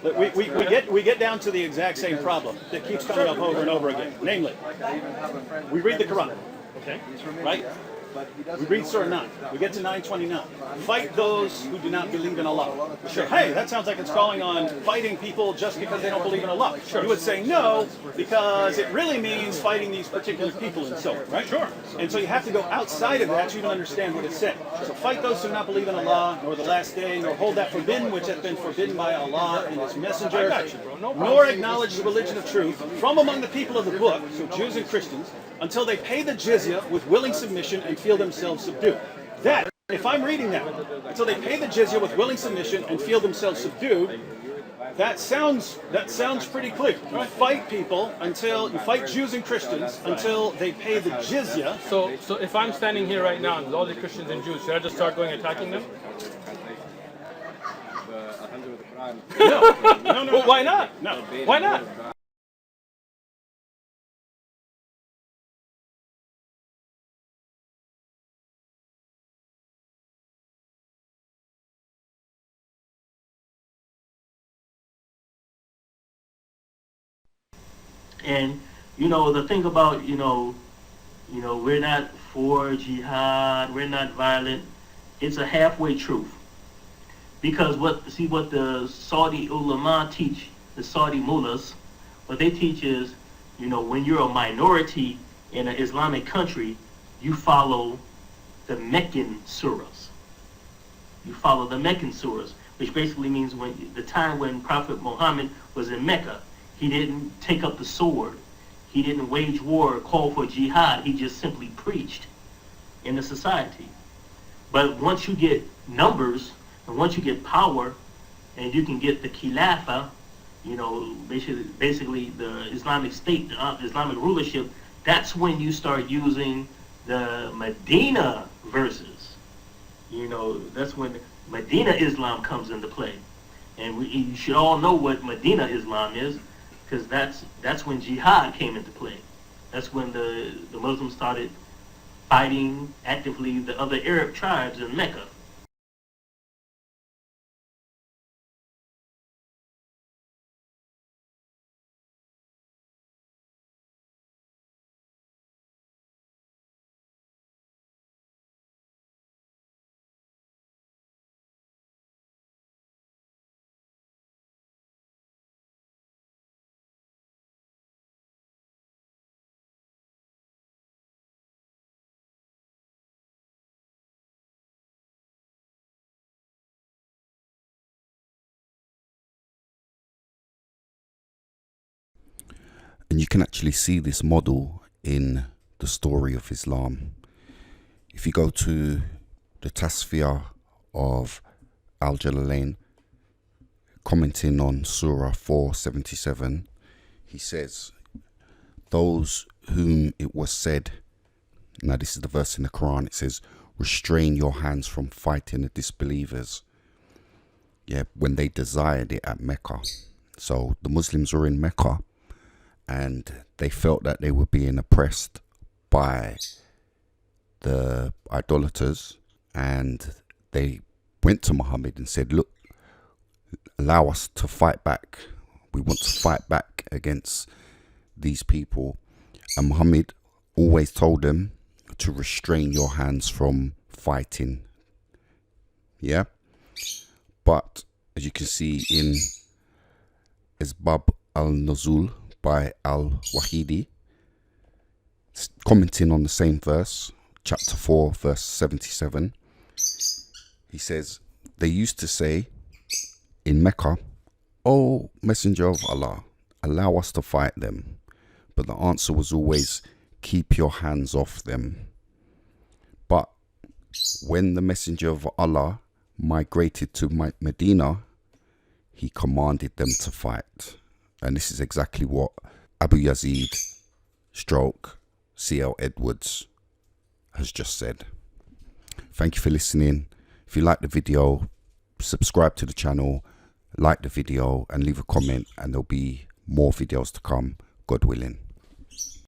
we get down to the exact same problem that keeps coming up over and over again. Namely, we read the Quran, Okay. right? We read Surah 9. We get to 929. Fight those who do not believe in Allah. Sure. Hey, that sounds like it's calling on fighting people just because they don't believe in Allah. Sure. You would say no, because it really means fighting these particular people and so on, right? Sure. And so you have to go outside of that to even understand what it's saying. So fight those who do not believe in Allah, nor the last day, nor hold that forbidden which hath been forbidden by Allah and His Messenger, nor acknowledge the religion of truth from among the people of the book, so Jews and Christians, until they pay the jizya with willing submission and feel themselves subdued. That, if I'm reading that, until they pay the jizya with willing submission and feel themselves subdued, that sounds pretty clear. You fight people until you fight Jews and Christians until they pay the jizya. So if I'm standing here right now and there's all the Christians and Jews, should I just start going attacking them? No. Well, why not? No. Why not? And the thing about we're not for jihad, we're not violent. It's a halfway truth, because what the Saudi ulama teach, the Saudi mullahs, what they teach is, when you're a minority in an Islamic country, you follow the Meccan surahs. You follow the Meccan surahs, which basically means the time when Prophet Muhammad was in Mecca. He didn't take up the sword. He didn't wage war or call for jihad. He just simply preached in the society. But once you get numbers, and once you get power, and you can get the Khilafah, basically the Islamic State, the Islamic rulership, that's when you start using the Medina verses. That's when Medina Islam comes into play. And you should all know what Medina Islam is, because that's when jihad came into play. That's when the Muslims started fighting actively the other Arab tribes in Mecca. And you can actually see this model in the story of Islam. If you go to the Tasfiyah of Al-Jalalain, commenting on Surah 477, he says, those whom it was said, now this is the verse in the Quran, it says, restrain your hands from fighting the disbelievers. Yeah, when they desired it at Mecca. So the Muslims were in Mecca, and they felt that they were being oppressed by the idolaters, and they went to Muhammad and said, look, allow us to fight back. We want to fight back against these people. And Muhammad always told them to restrain your hands from fighting. Yeah, but as you can see in Isbab al-Nuzul by al-Wahidi, commenting on the same verse, chapter 4 verse 77, he says, they used to say in Mecca, O Messenger of Allah, allow us to fight them. But the answer was always, keep your hands off them. But when the Messenger of Allah migrated to Medina, he commanded them to fight. And this is exactly what Abu Yazid stroke C.L. Edwards has just said. Thank you for listening. If you like the video, subscribe to the channel, like the video and leave a comment, and there'll be more videos to come, God willing.